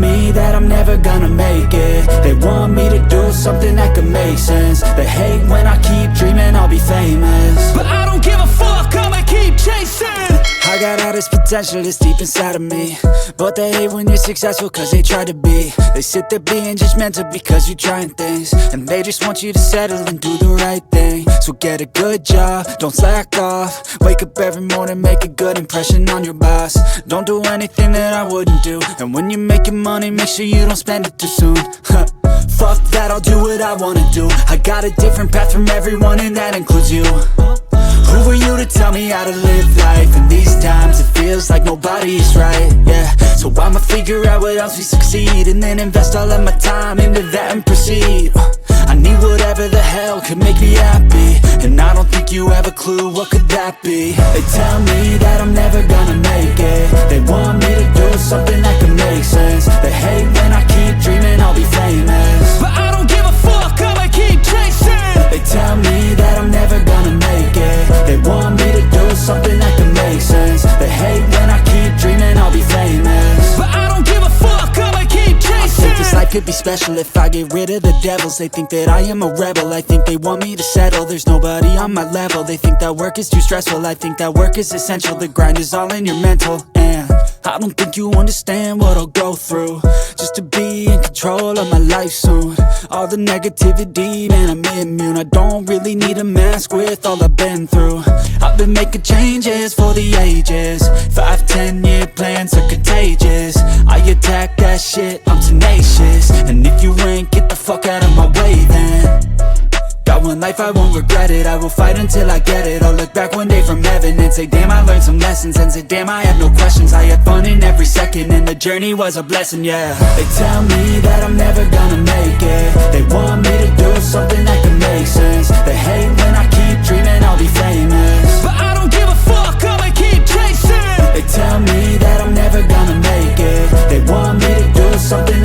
me that I'm never gonna make it. They want me to do something that could make sense. They hate when I keep dreaming I'll be famous, but I don't give a fuck, I'ma keep chasing. I got all this potential that's deep inside of me, but they hate when you're successful cause they try to be. They sit there being judgmental because you're trying things, and they just want you to settle and do the right thing. So get a good job, don't slack off. Wake up every morning, make a good impression on your boss. Don't do anything that I wouldn't do, and when you're making money, make sure you don't spend it too soon. Fuck that, I'll do what I wanna do. I got a different path from everyone, and that includes you. Who are you to tell me how to live life? In these times it feels like nobody's right, yeah. So I'ma figure out what else we succeed, and then invest all of my time into that and proceed. I need whatever the hell could make me happy, and I don't think you have a clue what could that be. They tell me that I'm never gonna make it. They want me to do something that could make sense. They hate when I keep dreaming I'll be famous, but I don't give a fuck, I'ma keep chasing. They tell me that I'm never gonna make it. They want me to do something that can make sense. They hate when I keep dreaming I'll be famous, but I don't give a fuck, I'ma keep chasing. I think this life could be special if I get rid of the devils. They think that I am a rebel, I think they want me to settle. There's nobody on my level. They think that work is too stressful, I think that work is essential. The grind is all in your mental, and I don't think you understand what I'll go through just to be in control of my life soon. All the negativity, man, I'm immune. I don't really need a mask with all I've been through. I've been making changes for the ages. 5-10 year plans are contagious. I attack that shit, I'm tenacious. And if you ain't, get the fuck out of my way then. Got one life, I won't regret it. I will fight until I get it. I'll look back one day from heaven and say, damn, I learned some lessons. And say, damn, I had no questions. I had fun in every second, and the journey was a blessing, yeah. They tell me that I'm never gonna make it. They want me to do something that can make sense. They hate when I keep dreaming I'll be famous, but I don't give a fuck, I'ma keep chasing. They tell me that I'm never gonna make it. They want me to do something